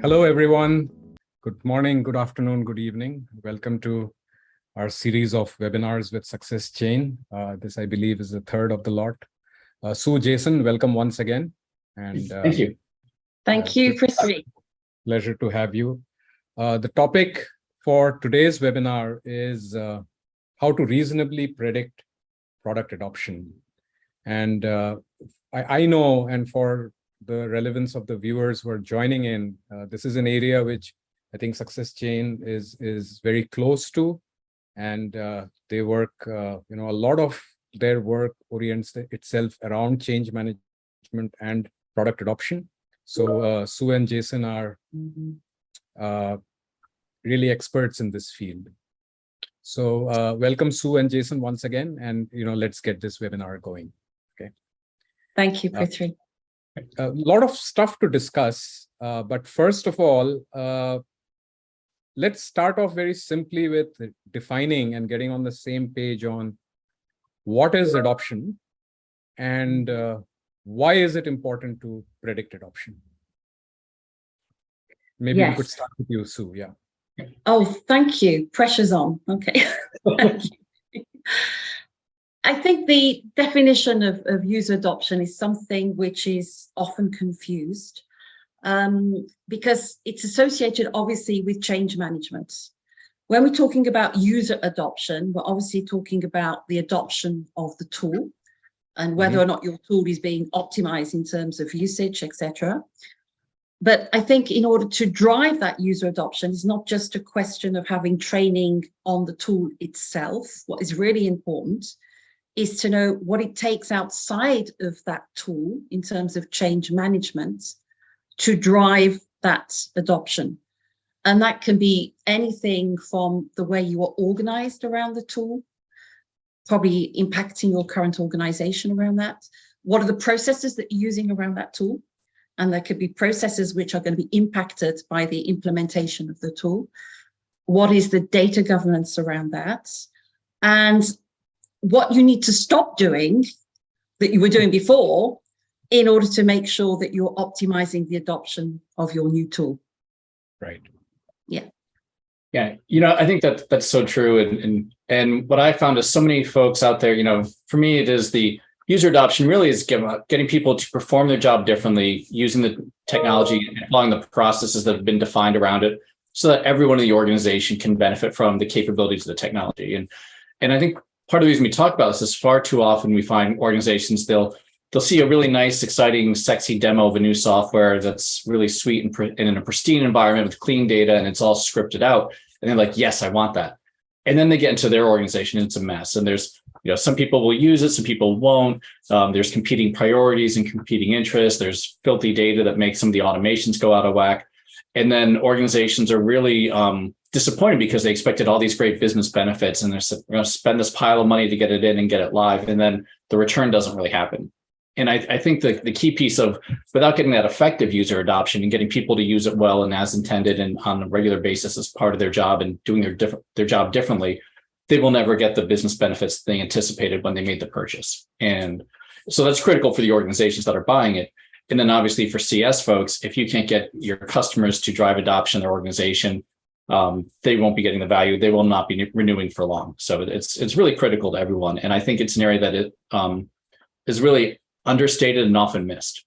Hello, everyone. Good morning, good afternoon, good evening. Welcome to our series of webinars with Success Chain. This, I believe, is the third of the lot. Sue, Jason, welcome once again. And thank you. Thank you, Prithwi. Pleasure to have you. The topic for today's webinar is how to reasonably predict product adoption. And I know, and for the relevance of the viewers who are joining in, this is an area which I think Success Chain is very close to, and they work, a lot of their work orients itself around change management and product adoption. So Sue and Jason are really experts in this field. So welcome, Sue and Jason, once again, and let's get this webinar going. Okay. Thank you, Prithwi. A lot of stuff to discuss, but first of all, let's start off very simply with defining and getting on the same page on what is adoption and why is it important to predict adoption. Maybe we could start with you, Sue. Yeah. Oh, thank you. Pressure's on. Okay. Thank you. I think the definition of user adoption is something which is often confused because it's associated obviously with change management. When we're talking about user adoption, we're obviously talking about the adoption of the tool and whether or not your tool is being optimized in terms of usage, etc. But I think in order to drive that user adoption, it's not just a question of having training on the tool itself. What is really important is to know what it takes outside of that tool in terms of change management to drive that adoption. And that can be anything from the way you are organized around the tool, probably impacting your current organization around that. What are the processes that you're using around that tool? And there could be processes which are going to be impacted by the implementation of the tool. What is the data governance around that? And what you need to stop doing that you were doing before in order to make sure that you're optimizing the adoption of your new tool. Right. Yeah. Yeah. I think that's so true. And what I found is so many folks out there, for me, it is the user adoption really is getting people to perform their job differently, using the technology and applying the processes that have been defined around it so that everyone in the organization can benefit from the capabilities of the technology. And I think part of the reason we talk about this is far too often we find organizations, they'll see a really nice, exciting, sexy demo of a new software that's really sweet and in a pristine environment with clean data, and it's all scripted out. And they're like, yes, I want that. And then they get into their organization and it's a mess. And there's, some people will use it, some people won't. There's competing priorities and competing interests. There's filthy data that makes some of the automations go out of whack. And then organizations are really disappointed because they expected all these great business benefits and they're going to spend this pile of money to get it in and get it live. And then the return doesn't really happen. And I think the key piece of, without getting that effective user adoption and getting people to use it well and as intended and on a regular basis as part of their job and doing their job differently, they will never get the business benefits they anticipated when they made the purchase. And so that's critical for the organizations that are buying it. And then obviously for CS folks, if you can't get your customers to drive adoption in their organization, they won't be getting the value. They will not be renewing for long. So it's really critical to everyone. And I think it's an area that it is really understated and often missed.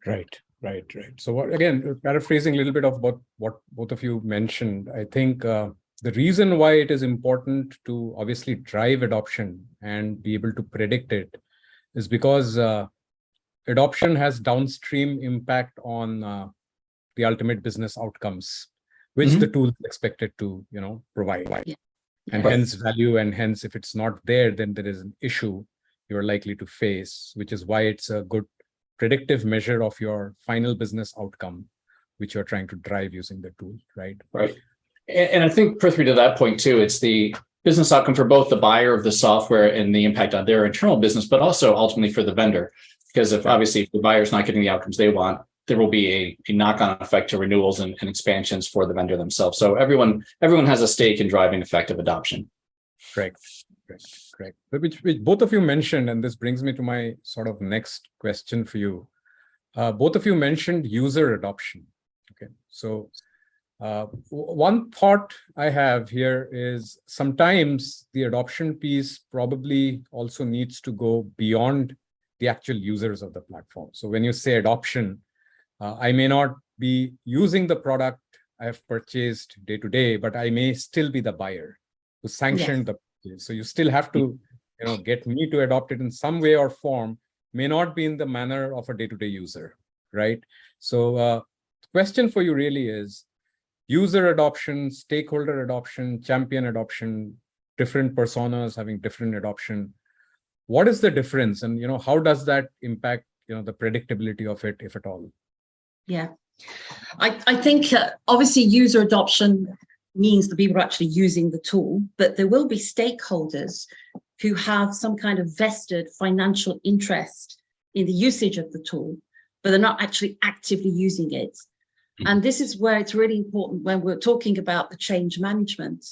Right. So again, paraphrasing a little bit of what both of you mentioned, I think the reason why it is important to obviously drive adoption and be able to predict it is because adoption has downstream impact on the ultimate business outcomes, which the tool is expected to, provide. Yeah. And hence value, and hence if it's not there, then there is an issue you're likely to face, which is why it's a good predictive measure of your final business outcome, which you're trying to drive using the tool, right? Right. And I think, Prithwi, to that point too, it's the business outcome for both the buyer of the software and the impact on their internal business, but also ultimately for the vendor. Because if the buyer's not getting the outcomes they want, there will be a knock-on effect to renewals and expansions for the vendor themselves. So everyone has a stake in driving effective adoption. Correct. Which both of you mentioned, and this brings me to my sort of next question for you. Both of you mentioned user adoption. Okay. So one thought I have here is sometimes the adoption piece probably also needs to go beyond the actual users of the platform. So when you say adoption, I may not be using the product I have purchased day to day, but I may still be the buyer who sanctioned the purchase. So you still have to, get me to adopt it in some way or form, may not be in the manner of a day-to-day user, right? So the question for you really is user adoption, stakeholder adoption, champion adoption, different personas having different adoption. What is the difference? And, how does that impact, the predictability of it, if at all? Yeah, I think obviously user adoption means that people are actually using the tool, but there will be stakeholders who have some kind of vested financial interest in the usage of the tool, but they're not actually actively using it. And this is where it's really important when we're talking about the change management,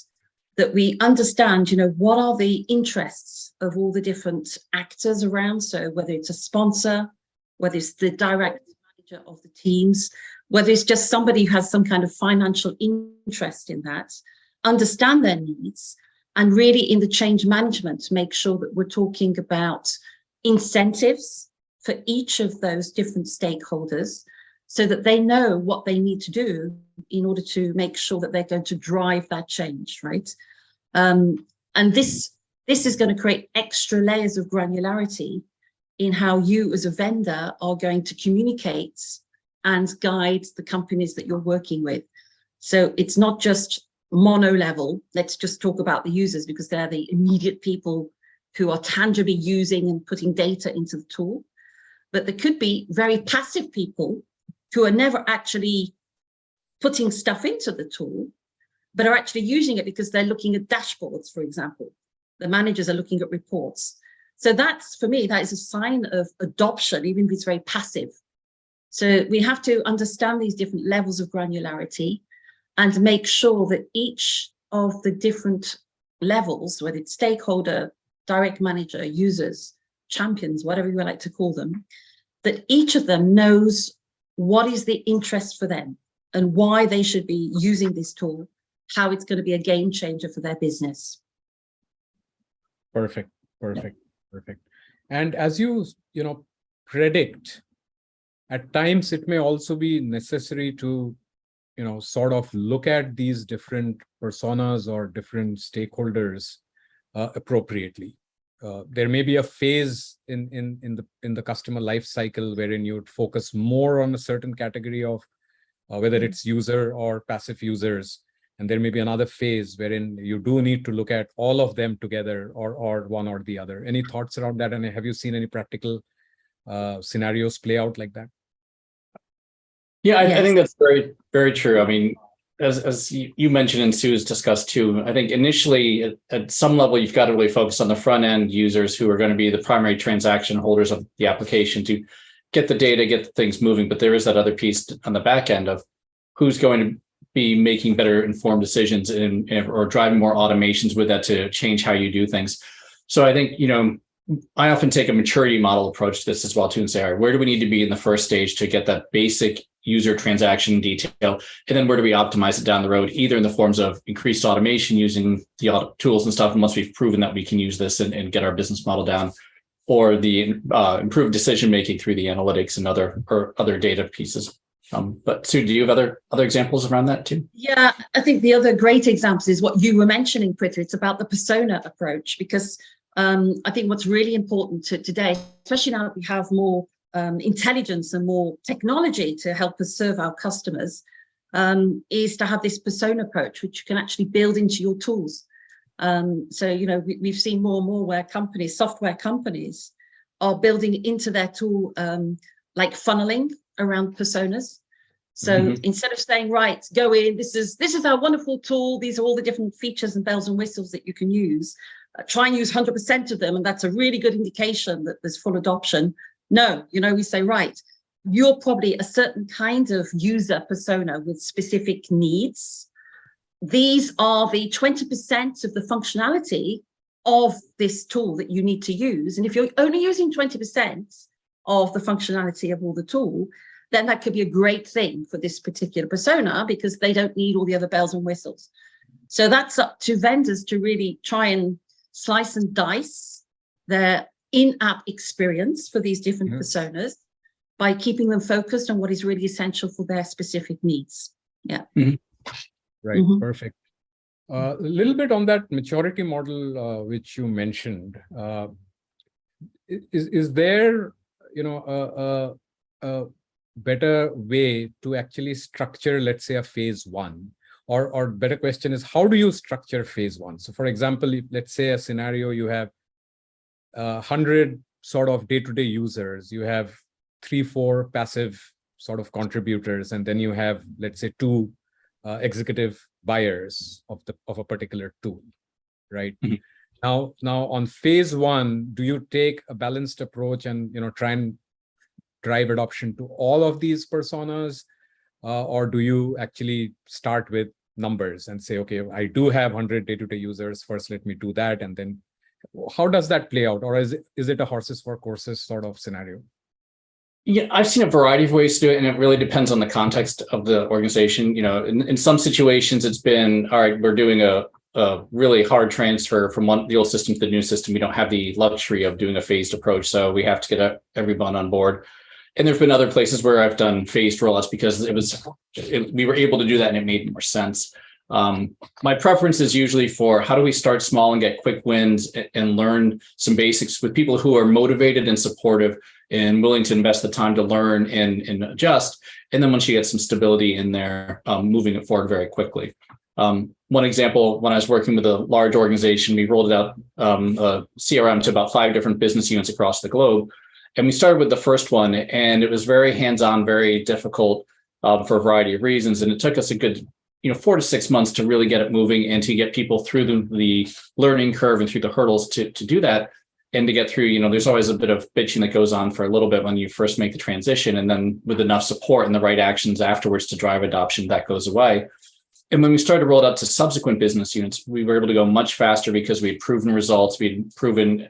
that we understand, what are the interests of all the different actors around. So whether it's a sponsor, whether it's the direct manager of the teams, whether it's just somebody who has some kind of financial interest in that, understand their needs, and really in the change management, make sure that we're talking about incentives for each of those different stakeholders so that they know what they need to do in order to make sure that they're going to drive that change, right? And this is going to create extra layers of granularity in how you as a vendor are going to communicate and guide the companies that you're working with. So it's not just mono level. Let's just talk about the users because they're the immediate people who are tangibly using and putting data into the tool. But there could be very passive people who are never actually putting stuff into the tool, but are actually using it because they're looking at dashboards, for example. The managers are looking at reports. So that's, for me, that is a sign of adoption, even if it's very passive. So we have to understand these different levels of granularity and make sure that each of the different levels, whether it's stakeholder, direct manager, users, champions, whatever you like to call them, that each of them knows what is the interest for them and why they should be using this tool, how it's going to be a game changer for their business. Perfect. And as you, predict, at times it may also be necessary to, sort of look at these different personas or different stakeholders appropriately. There may be a phase in the customer life cycle wherein you would focus more on a certain category of whether it's user or passive users. And there may be another phase wherein you do need to look at all of them together or one or the other. Any thoughts around that? And have you seen any practical scenarios play out like that? Yeah, I think that's very, very true. I mean, as you mentioned and Sue's discussed too, I think initially at some level, you've got to really focus on the front end users who are going to be the primary transaction holders of the application to get the data, get the things moving. But there is that other piece on the back end of who's going to be making better informed decisions or driving more automations with that to change how you do things. So I think, I often take a maturity model approach to this as well too and say, all right, where do we need to be in the first stage to get that basic user transaction detail? And then where do we optimize it down the road, either in the forms of increased automation using the tools and stuff, once we've proven that we can use this and get our business model down, or the improved decision-making through the analytics and other data pieces. But Sue, do you have other examples around that too? Yeah, I think the other great example is what you were mentioning, Prithvi. It's about the persona approach, because I think what's really important today, especially now that we have more intelligence and more technology to help us serve our customers, is to have this persona approach, which you can actually build into your tools. So, we've seen more and more where software companies are building into their tool, like funneling around personas. So instead of saying, right, go in, this is our wonderful tool, these are all the different features and bells and whistles that you can use, try and use 100% of them, and that's a really good indication that there's full adoption. No, we say, right, you're probably a certain kind of user persona with specific needs. These are the 20% of the functionality of this tool that you need to use. And if you're only using 20% of the functionality of all the tool, then that could be a great thing for this particular persona because they don't need all the other bells and whistles. So that's up to vendors to really try and slice and dice their in-app experience for these different personas by keeping them focused on what is really essential for their specific needs. Yeah. Right. Perfect. A little bit on that maturity model, which you mentioned. Is there, a better way to actually structure, let's say, a phase one? Or better question is, how do you structure phase one? So, for example, let's say a scenario, you have 100 sort of day-to-day users, you have 3-4 passive sort of contributors, and then you have, let's say, 2 executive buyers of a particular tool, right? Now on phase one, do you take a balanced approach and try and drive adoption to all of these personas, or do you actually start with numbers and say, okay, I do have 100 day-to-day users, first let me do that, and then how does that play out? Or is it a horses for courses sort of scenario? Yeah, I've seen a variety of ways to do it, and it really depends on the context of the organization. In some situations, it's been, all right, we're doing a really hard transfer from the old system to the new system. We don't have the luxury of doing a phased approach, so we have to get everyone on board. And there's been other places where I've done phased rollouts because we were able to do that and it made more sense. My preference is usually for how do we start small and get quick wins and learn some basics with people who are motivated and supportive and willing to invest the time to learn and adjust. And then once you get some stability in there, moving it forward very quickly. One example, when I was working with a large organization, we rolled out a CRM to about 5 different business units across the globe. And we started with the first one, and it was very hands-on, very difficult for a variety of reasons. And it took us a good 4 to 6 months to really get it moving and to get people through the learning curve and through the hurdles to do that. And to get through, there's always a bit of bitching that goes on for a little bit when you first make the transition. And then with enough support and the right actions afterwards to drive adoption, that goes away. And when we started to roll it out to subsequent business units, we were able to go much faster because we had proven results, we had proven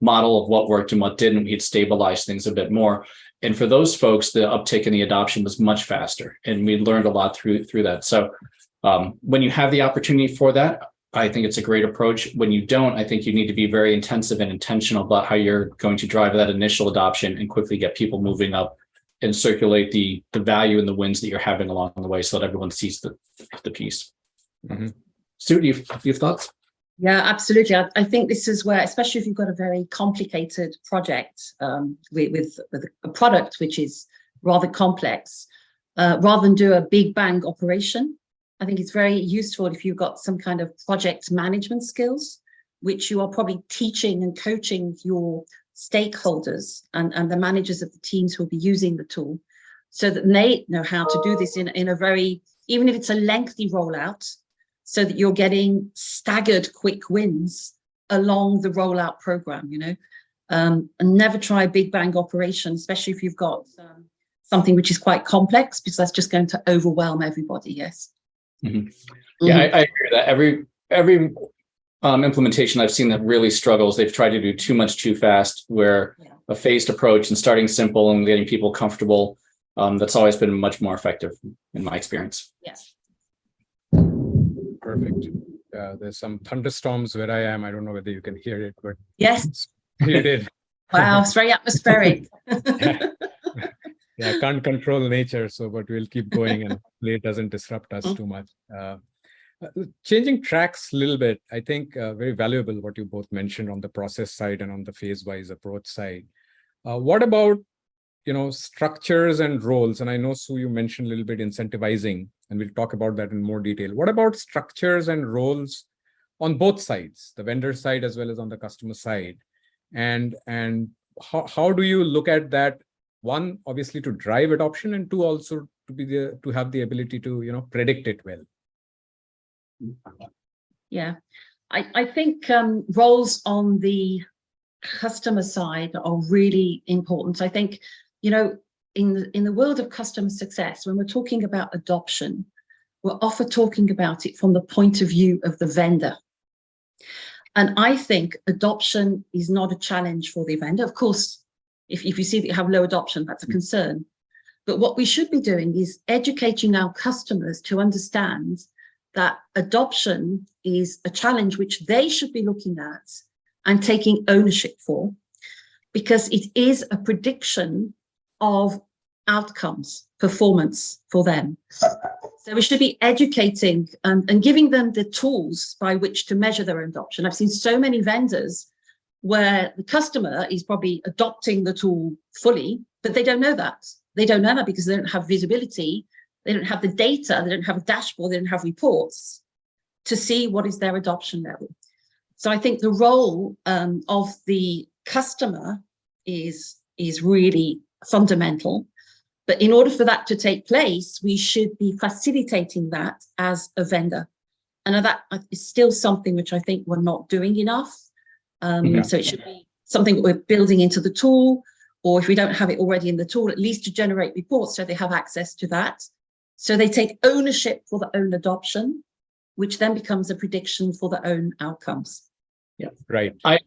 model of what worked and what didn't. We had stabilized things a bit more. And for those folks, the uptake and the adoption was much faster. And we learned a lot through that. So when you have the opportunity for that, I think it's a great approach. When you don't, I think you need to be very intensive and intentional about how you're going to drive that initial adoption and quickly get people moving up and circulate the value and the wins that you're having along the way so that everyone sees the piece. Stu, do you have thoughts? Yeah, absolutely. I think this is where, especially if you've got a very complicated project with a product which is rather complex, rather than do a big bang operation, I think it's very useful if you've got some kind of project management skills, which you are probably teaching and coaching your stakeholders and the managers of the teams who will be using the tool, so that they know how to do this in a very, even if it's a lengthy rollout, so that you're getting staggered quick wins along the rollout program, and never try a big bang operation, especially if you've got something which is quite complex, because that's just going to overwhelm everybody. Yes. Yeah, I agree with that. Every implementation I've seen that really struggles, they've tried to do too much too fast, where a phased approach and starting simple and getting people comfortable, that's always been much more effective in my experience. Yes. Perfect. There's some thunderstorms where I am. I don't know whether you can hear it, but yes, you did. Wow, it's very atmospheric. Yeah, can't control nature, but we'll keep going and hopefully it doesn't disrupt us too much. Changing tracks a little bit, I think very valuable what you both mentioned on the process side and on the phase-wise approach side. What about structures and roles? And I know, Sue, you mentioned a little bit incentivizing, and we'll talk about that in more detail. What about structures and roles on both sides, the vendor side as well as on the customer side? And how do you look at that? One, obviously to drive adoption, and two, also to have the ability to predict it well. Yeah, I think roles on the customer side are really important. I think in the world of customer success, when we're talking about adoption, we're often talking about it from the point of view of the vendor. And I think adoption is not a challenge for the vendor. Of course, if you see that you have low adoption, that's a concern. But what we should be doing is educating our customers to understand that adoption is a challenge which they should be looking at and taking ownership for, because it is a prediction of outcomes, performance for them. So we should be educating and giving them the tools by which to measure their adoption. I've seen so many vendors where the customer is probably adopting the tool fully, but they don't know that. They don't know that because they don't have visibility, they don't have the data, they don't have a dashboard, they don't have reports to see what is their adoption level. So I think the role of the customer is really fundamental. But in order for that to take place, we should be facilitating that as a vendor. And that is still something which I think we're not doing enough. So it should be something that we're building into the tool, or if we don't have it already in the tool, at least to generate reports so they have access to that. So they take ownership for their own adoption, which then becomes a prediction for their own outcomes. Yeah, right. I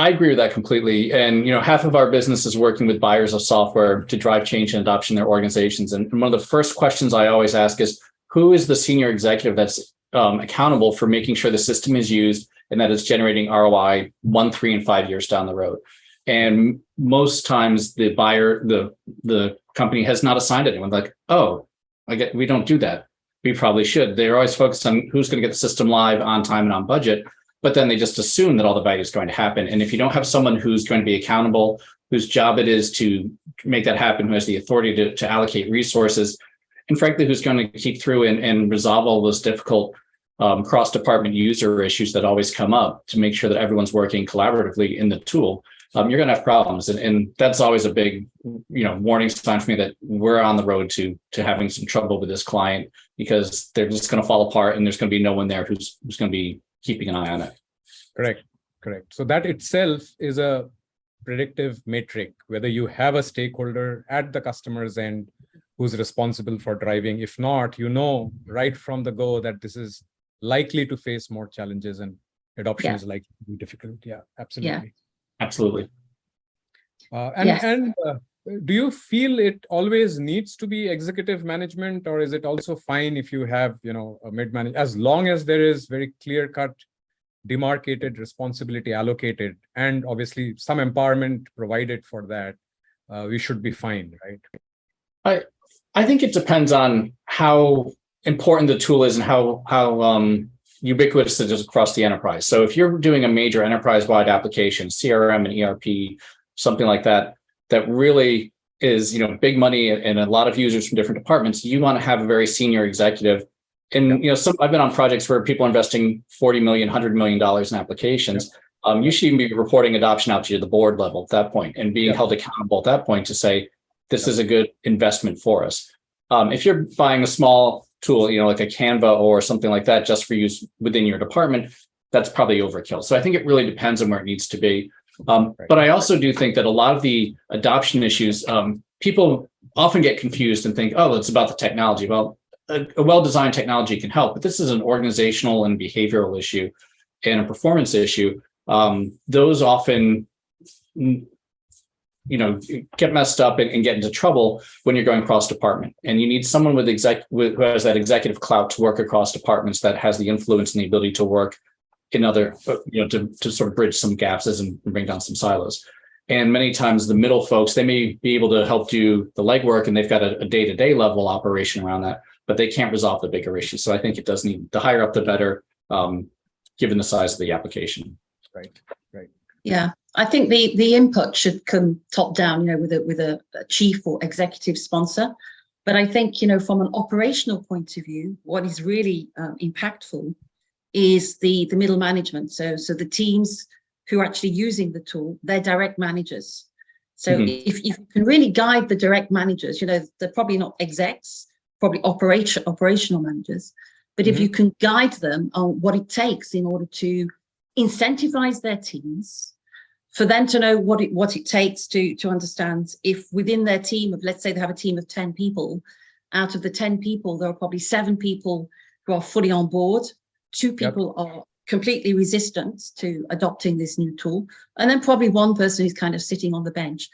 agree with that completely. And, half of our business is working with buyers of software to drive change and adoption in their organizations. And one of the first questions I always ask is, who is the senior executive that's accountable for making sure the system is used and that it's generating ROI 1, 3, and 5 years down the road? And most times the buyer, the company has not assigned anyone. Like, oh, we don't do that. We probably should. They're always focused on who's going to get the system live on time and on budget. But then they just assume that all the value is going to happen. And if you don't have someone who's going to be accountable, whose job it is to make that happen, who has the authority to allocate resources, and frankly, who's going to keep through and resolve all those difficult cross-department user issues that always come up to make sure that everyone's working collaboratively in the tool, you're going to have problems. And that's always a big, warning sign for me that we're on the road to having some trouble with this client, because they're just going to fall apart and there's going to be no one there who's going to be keeping an eye on it. Correct. So that itself is a predictive metric, whether you have a stakeholder at the customer's end who's responsible for driving. If not, right from the go that this is likely to face more challenges and adoption is likely to be difficult. Yeah, absolutely. Yeah. Absolutely. Do you feel it always needs to be executive management, or is it also fine if you have, a mid-manage, as long as there is very clear-cut, demarcated responsibility allocated, and obviously some empowerment provided for that, we should be fine, right? I think it depends on how important the tool is and how ubiquitous it is across the enterprise. So if you're doing a major enterprise-wide application, CRM and ERP, something like that really is, big money and a lot of users from different departments, you want to have a very senior executive. And, I've been on projects where people are investing $40 million, $100 million in applications. You should even be reporting adoption out to the board level at that point and being held accountable at that point to say, this is a good investment for us. If you're buying a small tool, like a Canva or something like that, just for use within your department, that's probably overkill. So I think it really depends on where it needs to be. But I also do think that a lot of the adoption issues, people often get confused and think, oh, it's about the technology. Well, a well-designed technology can help, but this is an organizational and behavioral issue and a performance issue. Those often, get messed up and get into trouble when you're going cross-department. And you need someone who has that executive clout to work across departments, that has the influence and the ability to work in other, to sort of bridge some gaps and bring down some silos. And many times the middle folks, they may be able to help do the legwork and they've got a day-to-day level operation around that, but they can't resolve the bigger issues. So I think it does need, the higher up, the better, given the size of the application. Right. Yeah, I think the input should come top down, with a chief or executive sponsor. But I think, from an operational point of view, what is really impactful is the middle management. So the teams who are actually using the tool, they're direct managers. So if you can really guide the direct managers, they're probably not execs, probably operational managers. But if you can guide them on what it takes in order to incentivize their teams, for them to know what it takes to understand if within their team of, let's say they have a team of 10 people, out of the 10 people, there are probably 7 people who are fully on board, 2 people are completely resistant to adopting this new tool, and then probably 1 person who's kind of sitting on the bench.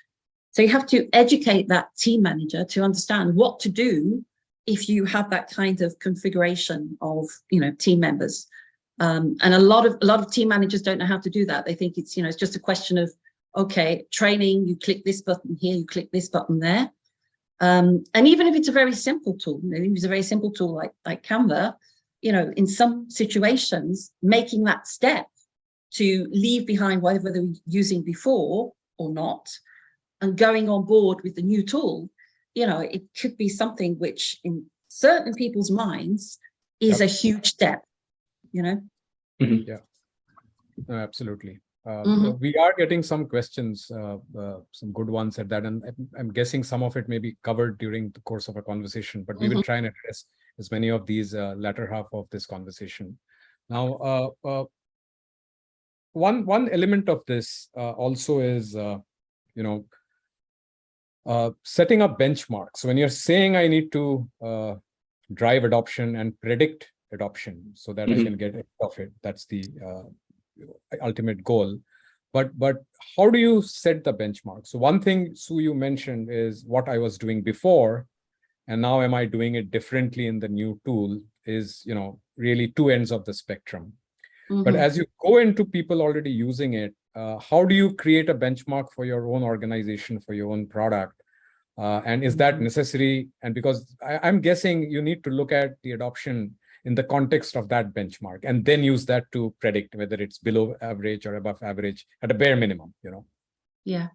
So you have to educate that team manager to understand what to do if you have that kind of configuration of, team members. And a lot of team managers don't know how to do that. They think it's, it's just a question of, okay, training, you click this button here, you click this button there. And even if it's a very simple tool, if it's a very simple tool like Canva, in some situations, making that step to leave behind whatever they were using before or not, and going on board with the new tool, it could be something which in certain people's minds is a huge step, Mm-hmm. Yeah, no, absolutely. Mhm. We are getting some questions, some good ones at that, and I'm guessing some of it may be covered during the course of a conversation, but we will try and address as many of these latter half of this conversation. Now, one element of this also is, setting up benchmarks. When you're saying I need to drive adoption and predict adoption so that I can get ahead of it, that's the ultimate goal. But how do you set the benchmark? So one thing, Sue, you mentioned is what I was doing before, and now am I doing it differently in the new tool is, really two ends of the spectrum. But as you go into people already using it, how do you create a benchmark for your own organization, for your own product? And is that necessary? And because I'm guessing you need to look at the adoption in the context of that benchmark and then use that to predict whether it's below average or above average at a bare minimum, Yeah,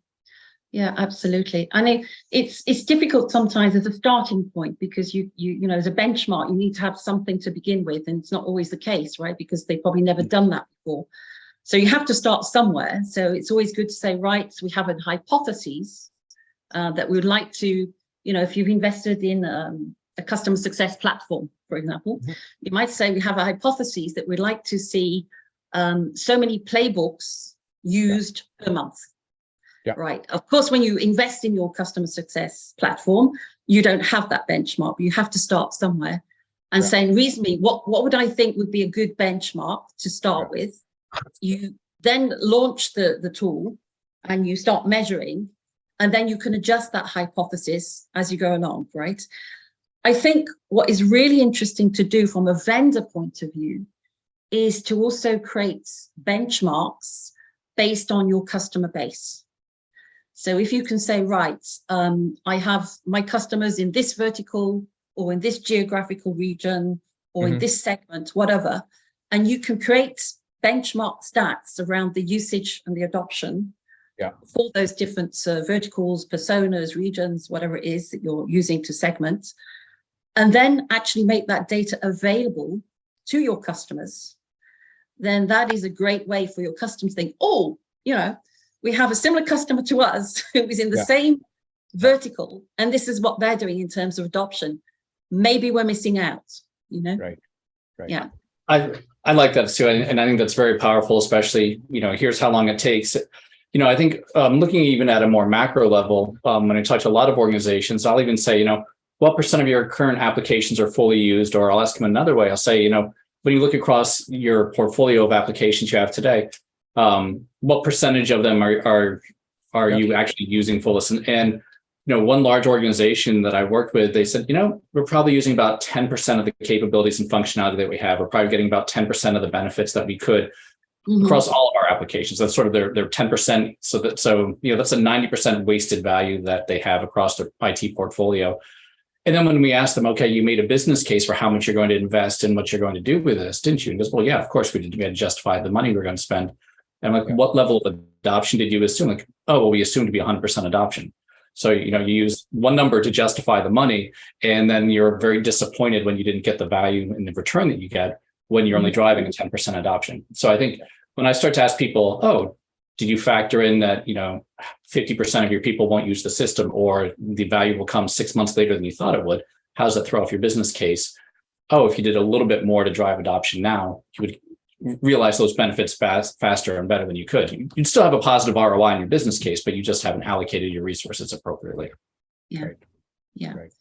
absolutely. And it's difficult sometimes as a starting point because you as a benchmark, you need to have something to begin with, and it's not always the case, right? Because they've probably never done that before. So you have to start somewhere. So it's always good to say, right, so we have a hypothesis that we would like to, if you've invested in a customer success platform, for example, you might say we have a hypothesis that we'd like to see so many playbooks used per month. Yeah. Right. Of course, when you invest in your customer success platform, you don't have that benchmark, but you have to start somewhere and saying reasonably, what would I think would be a good benchmark to start with? You then launch the tool and you start measuring, and then you can adjust that hypothesis as you go along, right? I think what is really interesting to do from a vendor point of view is to also create benchmarks based on your customer base. So if you can say, right, I have my customers in this vertical or in this geographical region or in this segment, whatever, and you can create benchmark stats around the usage and the adoption for those different verticals, personas, regions, whatever it is that you're using to segment, and then actually make that data available to your customers, then that is a great way for your customers to think, oh, we have a similar customer to us who is in the same vertical, and this is what they're doing in terms of adoption. Maybe we're missing out, Right. Yeah. I like that too. And I think that's very powerful, especially, here's how long it takes. I think looking even at a more macro level, when I touch a lot of organizations, I'll even say, what percent of your current applications are fully used? Or I'll ask them another way. I'll say, when you look across your portfolio of applications you have today, what percentage of them are you actually using fully? And one large organization that I worked with, they said, we're probably using about 10% of the capabilities and functionality that we have. We're probably getting about 10% of the benefits that we could across all of our applications. That's sort of their 10%. So that's a 90% wasted value that they have across their IT portfolio. And then when we asked them, okay, you made a business case for how much you're going to invest and what you're going to do with this, didn't you? And goes, well, yeah, of course we did. We had to justify the money we're going to spend. And I'm like, what level of adoption did you assume? Like, oh, well, we assumed to be 100% adoption. So, you use one number to justify the money, and then you're very disappointed when you didn't get the value in the return that you get when you're only driving a 10% adoption. So I think when I start to ask people, oh, did you factor in that, 50% of your people won't use the system, or the value will come 6 months later than you thought it would? How does that throw off your business case? Oh, if you did a little bit more to drive adoption now, you would realize those benefits faster and better than you could. You'd still have a positive ROI in your business case, but you just haven't allocated your resources appropriately. Yeah. Right. Yeah. Right.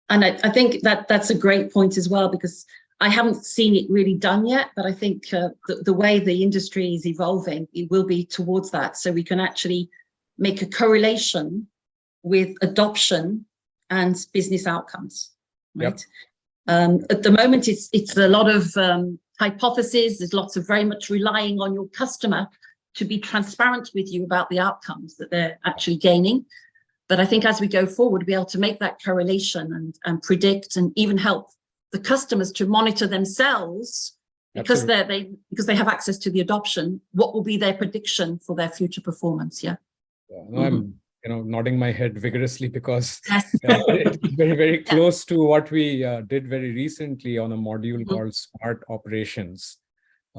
And I think that's a great point as well, because I haven't seen it really done yet, but I think the way the industry is evolving, it will be towards that. So we can actually make a correlation with adoption and business outcomes, right? Yep. At the moment, it's a lot of hypotheses. There's lots of very much relying on your customer to be transparent with you about the outcomes that they're actually gaining. But I think as we go forward, we'll be able to make that correlation and predict and even help the customers to monitor themselves because they have access to the adoption. What will be their prediction for their future performance? Yeah. No, I'm nodding my head vigorously because Yes. it's very, very close to what we did very recently on a module called Smart Operations,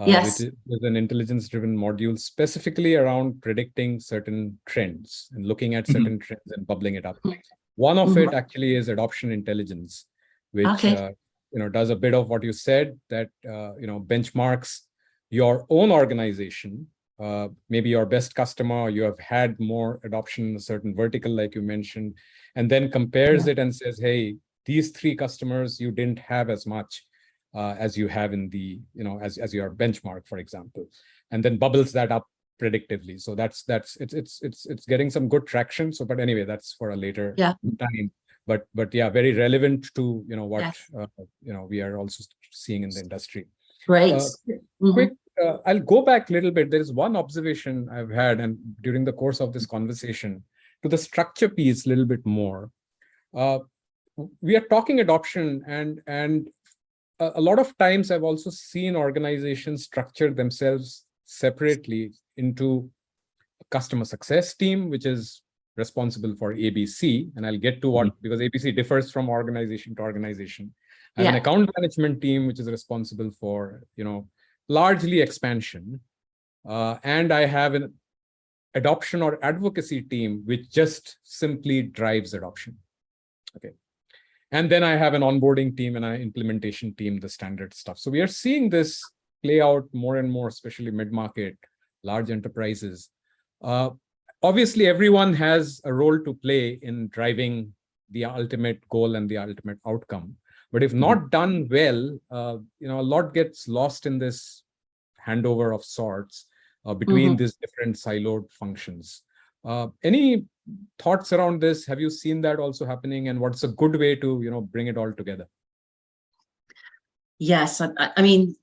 Yes. which is an intelligence-driven module specifically around predicting certain trends and looking at certain trends and bubbling it up. One of it actually is adoption intelligence, which does a bit of what you said, that benchmarks your own organization. Maybe your best customer, you have had more adoption in a certain vertical, like you mentioned, and then compares it and says, hey, these 3 customers you didn't have as much as you have in the, as your benchmark, for example, and then bubbles that up predictively. So it's getting some good traction. So, but anyway, that's for a later time. But yeah, very relevant to what we are also seeing in the industry. Great. Quick. I'll go back a little bit. There is one observation I've had, and during the course of this conversation, to the structure piece a little bit more. We are talking adoption, and a lot of times I've also seen organizations structure themselves separately into a customer success team, which is responsible for ABC, and I'll get to what, because ABC differs from organization to organization. I have an account management team, which is responsible for, largely expansion. And I have an adoption or advocacy team, which just simply drives adoption. Okay. And then I have an onboarding team and an implementation team, the standard stuff. So we are seeing this play out more and more, especially mid-market, large enterprises. Obviously, everyone has a role to play in driving the ultimate goal and the ultimate outcome. But if not done well, a lot gets lost in this handover of sorts between these different siloed functions. Any thoughts around this? Have you seen that also happening? And what's a good way to, bring it all together? Yes, I mean,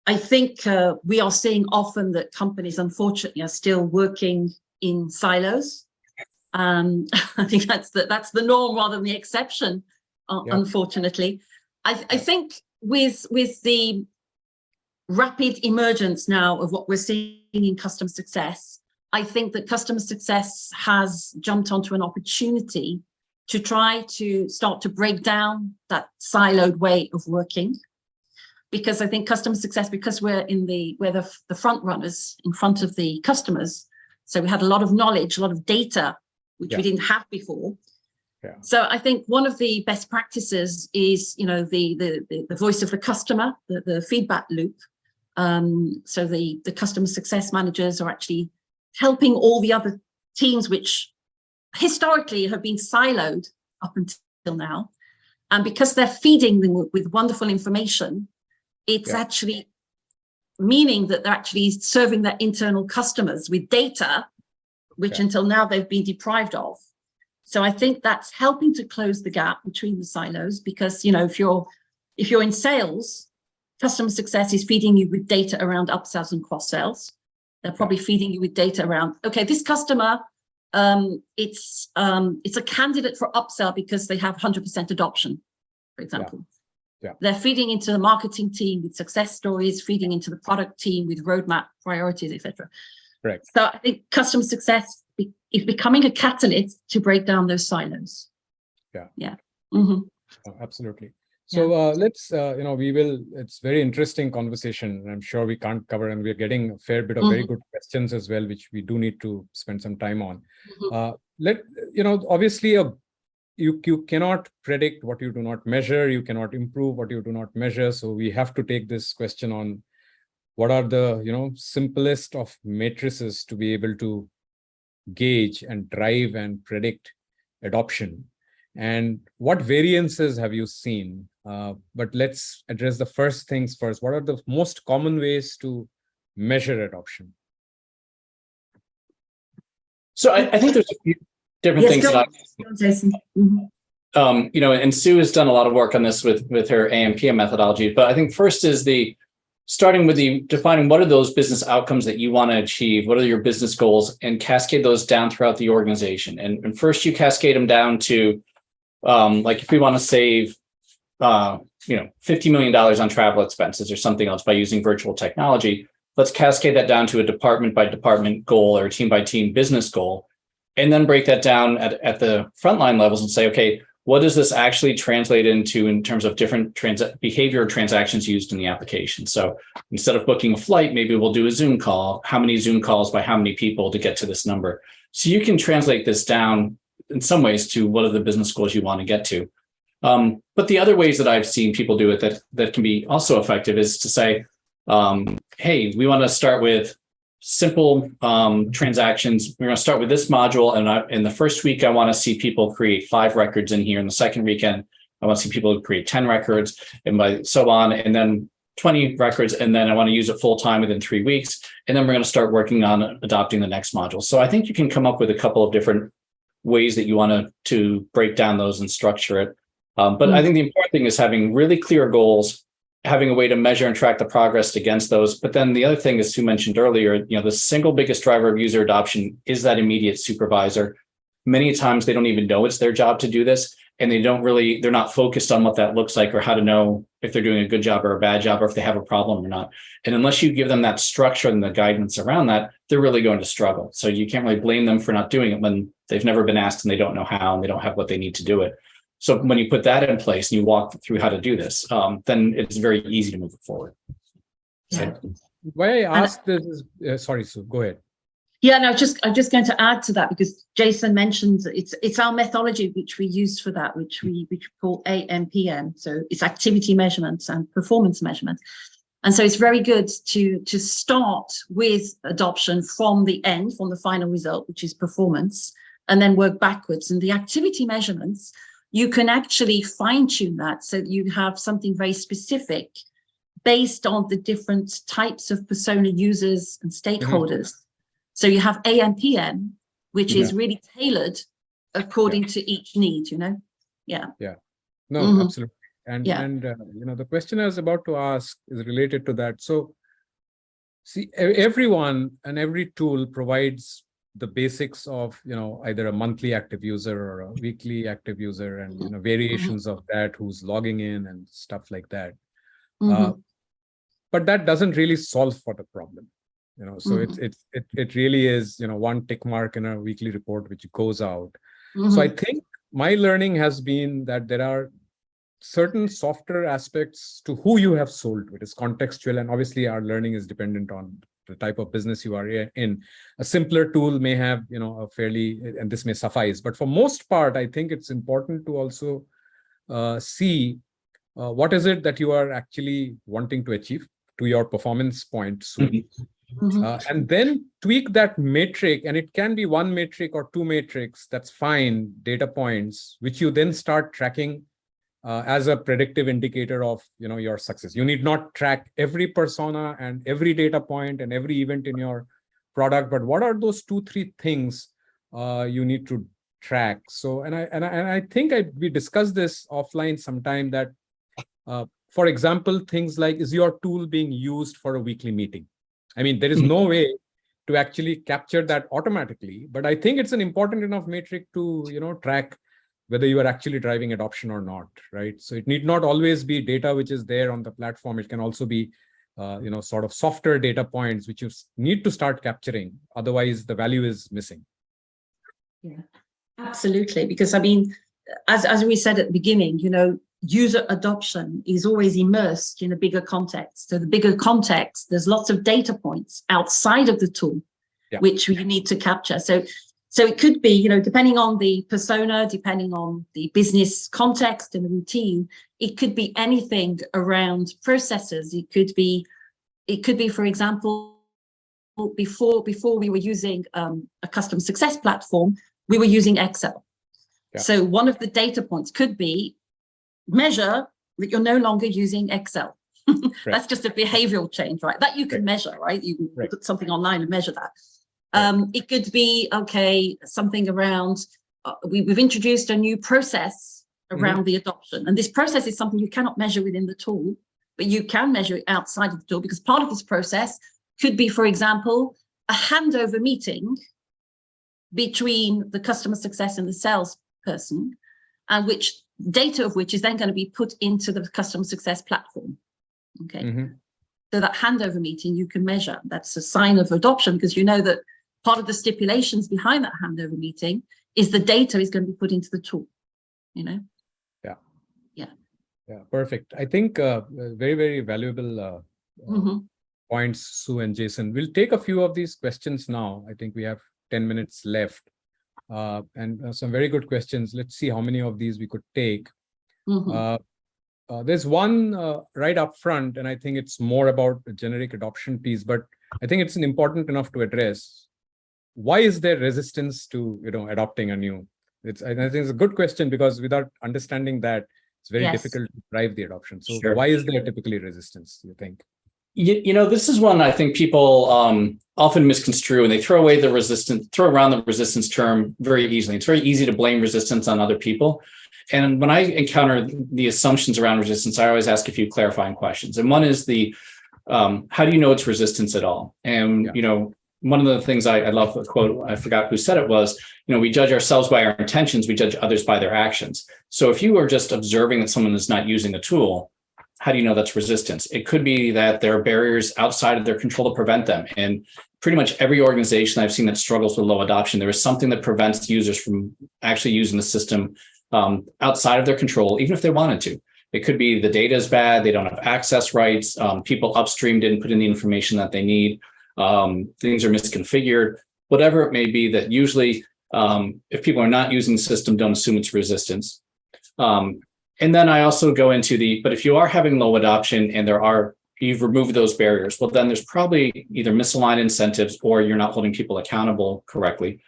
I think we are seeing often that companies, unfortunately, are still working in silos. I think that's the norm rather than the exception. Unfortunately, I think with the rapid emergence now of what we're seeing in customer success, I think that customer success has jumped onto an opportunity to try to start to break down that siloed way of working. Because I think customer success, because we're the front runners in front of the customers, so we had a lot of knowledge, a lot of data, which we didn't have before. So I think one of the best practices is, the voice of the customer, the feedback loop. So the customer success managers are actually helping all the other teams, which historically have been siloed up until now. And because they're feeding them with wonderful information, it's actually meaning that they're actually serving their internal customers with data, which until now they've been deprived of. So I think that's helping to close the gap between the silos, because, if you're in sales, customer success is feeding you with data around upsells and cross sales. They're probably feeding you with data around, okay, this customer, it's a candidate for upsell because they have 100% adoption, for example. They're feeding into the marketing team with success stories, feeding into the product team with roadmap priorities, etc. Correct. So I think customer success is becoming a catalyst to break down those silos. Absolutely. So let's, it's very interesting conversation. I'm sure we can't cover, and we're getting a fair bit of very good questions as well, which we do need to spend some time on. Obviously, you cannot predict what you do not measure. You cannot improve what you do not measure. So we have to take this question on what are the, simplest of matrices to be able to gauge and drive and predict adoption. And what variances have you seen? But let's address the first things first. What are the most common ways to measure adoption? So I think there's a few. different Yes, things go that on, Jason. Mhm. and Sue has done a lot of work on this with her AMPM methodology. But I think first is starting with defining what are those business outcomes that you want to achieve, what are your business goals, and cascade those down throughout the organization. And first you cascade them down to, like if we want to save, $50 million on travel expenses or something else by using virtual technology, let's cascade that down to a department by department goal or team by team business goal, and then break that down at the frontline levels and say, okay, what does this actually translate into in terms of different behavior or transactions used in the application? So instead of booking a flight, maybe we'll do a Zoom call. How many Zoom calls by how many people to get to this number? So you can translate this down in some ways to what are the business goals you want to get to. But the other ways that I've seen people do it that can be also effective is to say, hey, we want to start with simple transactions. We're going to start with this module. And in the first week, I want to see people create 5 records in here. In the second weekend, I want to see people create 10 records and by so on. And then 20 records. And then I want to use it full time within 3 weeks. And then we're going to start working on adopting the next module. So I think you can come up with a couple of different ways that you want to break down those and structure it. But I think the important thing is having really clear goals, having a way to measure and track the progress against those. But then the other thing, as Sue mentioned earlier, the single biggest driver of user adoption is that immediate supervisor. Many times they don't even know it's their job to do this, and they're not focused on what that looks like or how to know if they're doing a good job or a bad job or if they have a problem or not. And unless you give them that structure and the guidance around that, they're really going to struggle. So you can't really blame them for not doing it when they've never been asked and they don't know how and they don't have what they need to do it. So when you put that in place and you walk through how to do this, then it's very easy to move it forward. Yeah. Why I asked this is, sorry, Sue, go ahead. Yeah, no, I'm just going to add to that because Jason mentioned it's our methodology which we use for that, which we call AMPM. So it's activity measurements and performance measurement. And so it's very good to start with adoption from the end, from the final result, which is performance, and then work backwards. And the activity measurements, you can actually fine tune that so that you have something very specific based on the different types of persona users and stakeholders. So you have AMPM, which is really tailored according to each need, Yeah. No, absolutely. And the question I was about to ask is related to that. So see, everyone and every tool provides the basics of, either a monthly active user or a weekly active user and, variations of that, who's logging in and stuff like that. But that doesn't really solve for the problem. So it really is, one tick mark in a weekly report, which goes out. So I think my learning has been that there are certain softer aspects to who you have sold to. It is contextual. And obviously our learning is dependent on the type of business you are in. A simpler tool may have, a fairly, and this may suffice, but for most part, I think it's important to also see what is it that you are actually wanting to achieve to your performance point soon. And then tweak that metric, and it can be one metric or two metrics, that's fine, data points, which you then start tracking as a predictive indicator of your success. You need not track every persona and every data point and every event in your product, but what are those 2-3 things you need to track? So, and I think we discussed this offline sometime that, for example, things like, is your tool being used for a weekly meeting? I mean, there is no way to actually capture that automatically, but I think it's an important enough metric to track whether you are actually driving adoption or not, right? So it need not always be data which is there on the platform. It can also be, sort of softer data points which you need to start capturing. Otherwise, the value is missing. Yeah, absolutely. Because I mean, as we said at the beginning, user adoption is always immersed in a bigger context. So the bigger context, there's lots of data points outside of the tool, which we need to capture. So it could be, depending on the persona, depending on the business context and the routine, it could be anything around processes. It could be, for example, before we were using a customer success platform, we were using Excel. Yeah. So one of the data points could be measure that you're no longer using Excel. That's just a behavioral change, right? That you can measure, right? You can put something online and measure that. It could be, something around we've introduced a new process around the adoption. And this process is something you cannot measure within the tool, but you can measure it outside of the tool, because part of this process could be, for example, a handover meeting between the customer success and the salesperson, and which data of which is then going to be put into the customer success platform. Okay. So that handover meeting you can measure. That's a sign of adoption, because you know that part of the stipulations behind that handover meeting is the data is going to be put into the tool, you know? Yeah, perfect. I think very, very valuable points, Sue and Jason. We'll take a few of these questions now. I think we have 10 minutes left, and some very good questions. Let's see how many of these we could take. There's one right up front, and I think it's more about the generic adoption piece, but I think it's important enough to address. Why is there resistance to adopting a new? I think it's a good question, because without understanding that, it's very difficult to drive the adoption. So why is there typically resistance, do you think? This is one I think people often misconstrue, and they throw around the resistance term very easily. It's very easy to blame resistance on other people. And when I encounter the assumptions around resistance, I always ask a few clarifying questions. And one is how do you know it's resistance at all? And, one of the things I love the quote, I forgot who said it was, we judge ourselves by our intentions, we judge others by their actions. So if you are just observing that someone is not using a tool, how do you know that's resistance? It could be that there are barriers outside of their control to prevent them. And pretty much every organization I've seen that struggles with low adoption, there is something that prevents users from actually using the system outside of their control, even if they wanted to. It could be the data is bad, they don't have access rights, people upstream didn't put in the information that they need, things are misconfigured, whatever it may be, that usually if people are not using the system, don't assume it's resistance. And then I also go into but if you are having low adoption and you've removed those barriers, well, then there's probably either misaligned incentives or you're not holding people accountable correctly.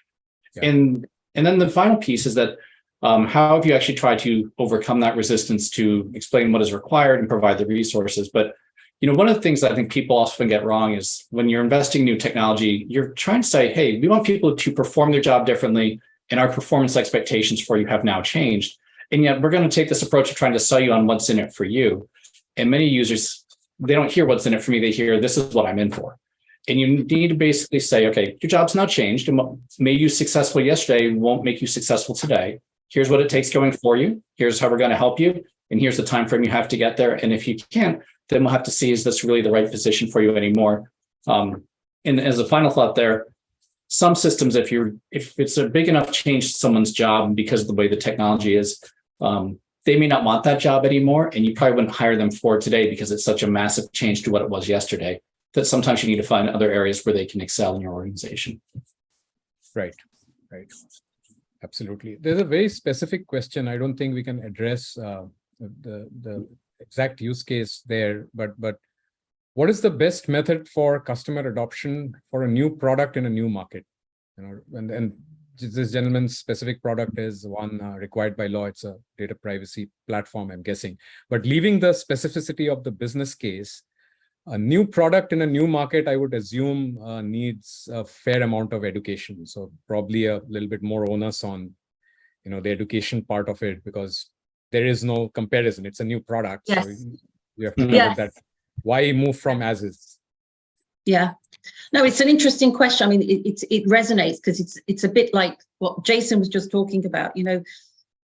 And then the final piece is that how have you actually tried to overcome that resistance to explain what is required and provide the resources? But one of the things that I think people often get wrong is when you're investing in new technology, you're trying to say, hey, we want people to perform their job differently, and our performance expectations for you have now changed. And yet we're going to take this approach of trying to sell you on what's in it for you. And many users, they don't hear what's in it for me. They hear, this is what I'm in for. And you need to basically say, okay, your job's now changed, and what made you successful yesterday won't make you successful today. Here's what it takes going for you. Here's how we're going to help you. And here's the time frame you have to get there. And if you can't, then we'll have to see, is this really the right position for you anymore? And as a final thought there, some systems, if it's a big enough change to someone's job because of the way the technology is, they may not want that job anymore. And you probably wouldn't hire them for today because it's such a massive change to what it was yesterday, that sometimes you need to find other areas where they can excel in your organization. Right. Absolutely. There's a very specific question. I don't think we can address the exact use case there, but what is the best method for customer adoption for a new product in a new market? And this gentleman's specific product is one required by law. It's a data privacy platform, I'm guessing. But leaving the specificity of the business case, a new product in a new market, I would assume, needs a fair amount of education. So probably a little bit more onus on, the education part of it, because there is no comparison. It's a new product. Yes. So you have to know that. Why move from as is? Yeah. No, it's an interesting question. I mean, it resonates because it's a bit like what Jason was just talking about.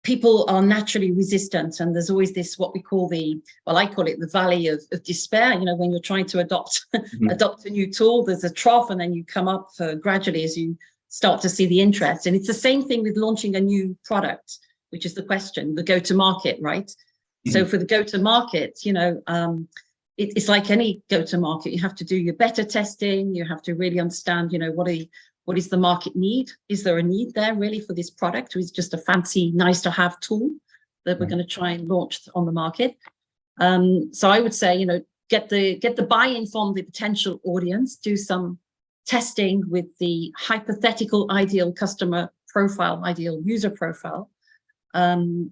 People are naturally resistant, and there's always this, what we call I call it the valley of despair. When you're trying to adopt a new tool, there's a trough, and then you come up gradually as you start to see the interest. And it's the same thing with launching a new product, which is the question, the go-to-market, right? So for the go-to-market, it's like any go-to-market. You have to do your beta testing. You have to really understand, what is the market need? Is there a need there really for this product, or is it just a fancy, nice-to-have tool that we're going to try and launch on the market? So I would say, get the buy-in from the potential audience, do some testing with the hypothetical ideal customer profile, ideal user profile, and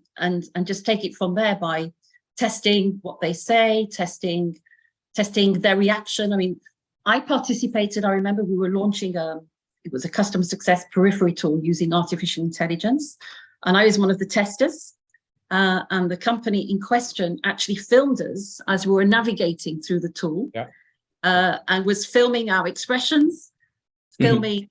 just take it from there by testing what they say, testing their reaction. I mean, I participated. I remember we were launching a it was a customer success periphery tool using artificial intelligence. And I was one of the testers. And the company in question actually filmed us as we were navigating through the tool, and was filming our expressions, filming,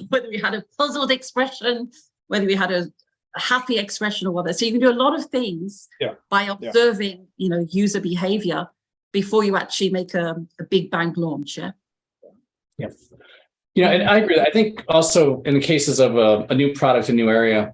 whether we had a puzzled expression, whether we had a happy expression or whatever. So you can do a lot of things by observing, user behavior before you actually make a big bang launch. Yeah. And I agree. I think also in the cases of a new product, a new area,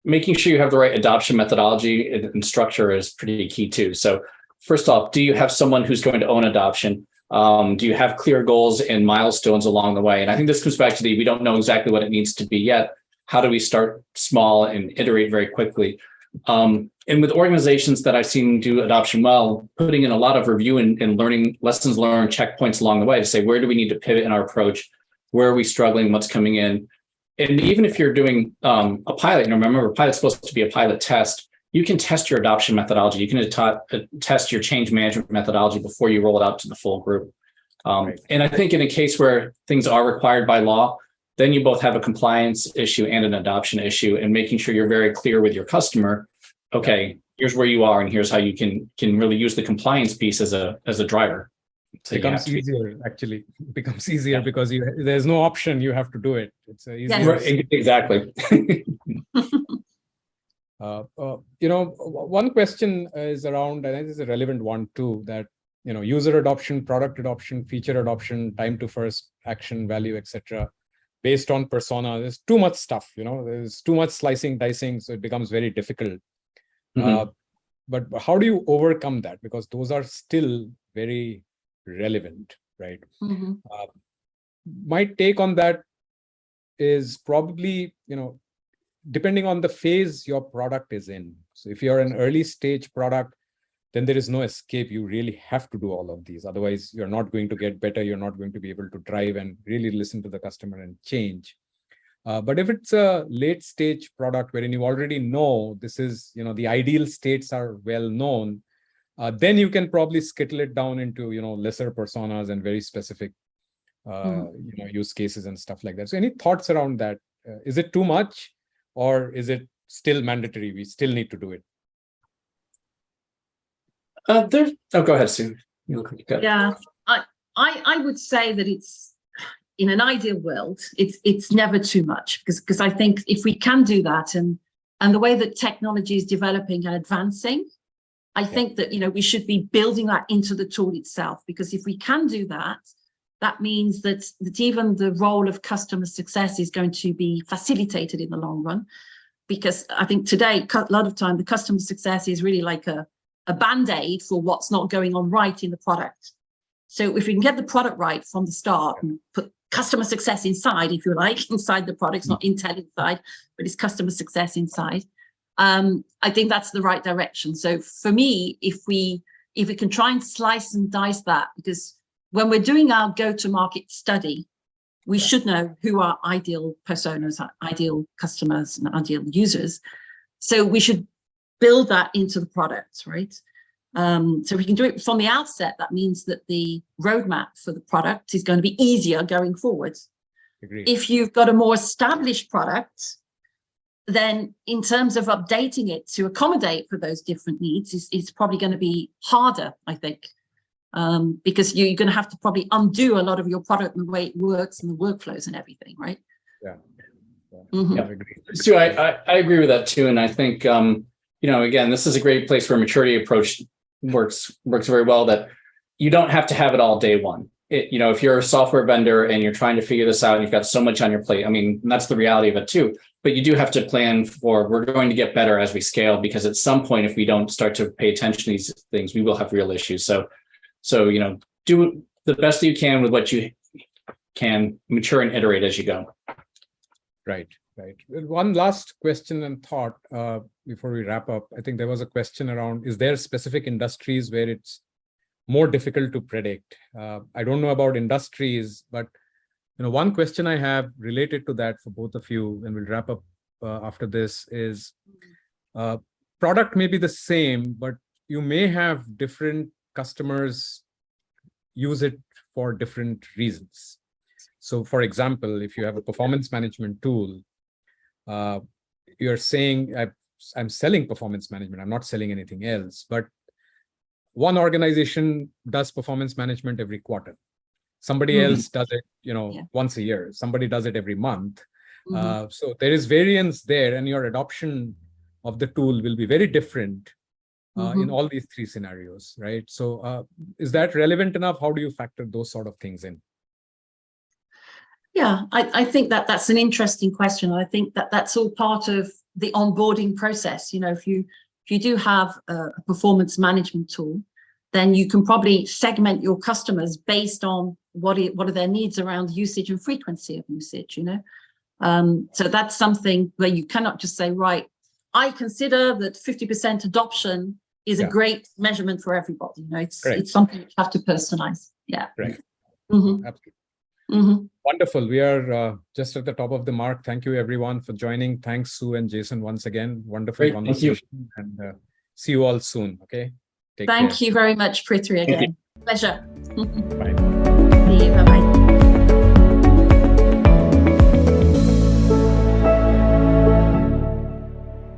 making sure you have the right adoption methodology and structure is pretty key too. So first off, do you have someone who's going to own adoption? Do you have clear goals and milestones along the way? And I think this comes back to we don't know exactly what it needs to be yet. How do we start small and iterate very quickly? And with organizations that I've seen do adoption well, putting in a lot of review and learning, lessons learned, checkpoints along the way to say, where do we need to pivot in our approach? Where are we struggling? What's coming in? And even if you're doing a pilot, remember, a pilot's supposed to be a pilot test. You can test your adoption methodology. You can test your change management methodology before you roll it out to the full group. And I think in a case where things are required by law, then you both have a compliance issue and an adoption issue, and making sure you're very clear with your customer. Okay, here's where you are, and here's how you can really use the compliance piece as a driver. So becomes easier, actually. It becomes easier because there's no option. You have to do it. It's easier. Right, exactly. One question is around, and this is a relevant one too, that user adoption, product adoption, feature adoption, time to first action, value, etc. Based on persona. There's too much stuff. There's too much slicing, dicing, so it becomes very difficult. But how do you overcome that? Because those are still very relevant, right? My take on that is probably, depending on the phase your product is in. So if you're an early stage product, then there is no escape. You really have to do all of these. Otherwise, you're not going to get better. You're not going to be able to drive and really listen to the customer and change. But if it's a late stage product wherein you already know this is, the ideal states are well known, then you can probably skittle it down into, lesser personas and very specific, use cases and stuff like that. So any thoughts around that? Is it too much, or is it still mandatory? We still need to do it. Go ahead, Sue. Yeah, I would say that it's, in an ideal world, it's never too much, because I think if we can do that, and the way that technology is developing and advancing, I think that we should be building that into the tool itself, because if we can do that, that means that even the role of customer success is going to be facilitated in the long run. Because I think today, a lot of time, the customer success is really like a band-aid for what's not going on right in the product. So if we can get the product right from the start and put customer success inside, if you like, inside the product, it's not intent inside, but it's customer success inside. I think that's the right direction. So for me, if we can try and slice and dice that, because when we're doing our go-to-market study, we should know who our ideal personas, our ideal customers, and ideal users. So we should build that into the product, right? So we can do it from the outset. That means that the roadmap for the product is going to be easier going forward. Agreed. If you've got a more established product, then in terms of updating it to accommodate for those different needs, it's probably going to be harder, I think, because you're going to have to probably undo a lot of your product and the way it works and the workflows and everything, right? Yeah. I agree. So I agree with that too. And I think, again, this is a great place where maturity approach works very well, that you don't have to have it all day one. If you're a software vendor and you're trying to figure this out and you've got so much on your plate, that's the reality of it too. But you do have to plan for, we're going to get better as we scale, because at some point, if we don't start to pay attention to these things, we will have real issues. So do the best that you can with what you can, mature and iterate as you go. Right. One last question and thought before we wrap up. I think there was a question around, is there specific industries where it's more difficult to predict? I don't know about industries, but one question I have related to that for both of you, and we'll wrap up after this, is product may be the same, but you may have different customers use it for different reasons. So for example, if you have a performance management tool, you're saying, I'm selling performance management, I'm not selling anything else, but one organization does performance management every quarter. Somebody else does it, once a year. Somebody does it every month. So there is variance there, and your adoption of the tool will be very different in all these three scenarios, right? So is that relevant enough? How do you factor those sort of things in? Yeah, I think that's an interesting question. I think that's all part of the onboarding process. If you do have a performance management tool, then you can probably segment your customers based on what are their needs around usage and frequency of usage. So that's something where you cannot just say, right, I consider that 50% adoption is a great measurement for everybody. It's something you have to personalize. Yeah. Right. Absolutely. Wonderful. We are just at the top of the mark. Thank you, everyone, for joining. Thanks, Sue and Jason, once again. Wonderful conversation. And see you all soon. Okay. Take care. Thank you very much, Prithwi, again. Pleasure. Bye. See you. Bye-bye.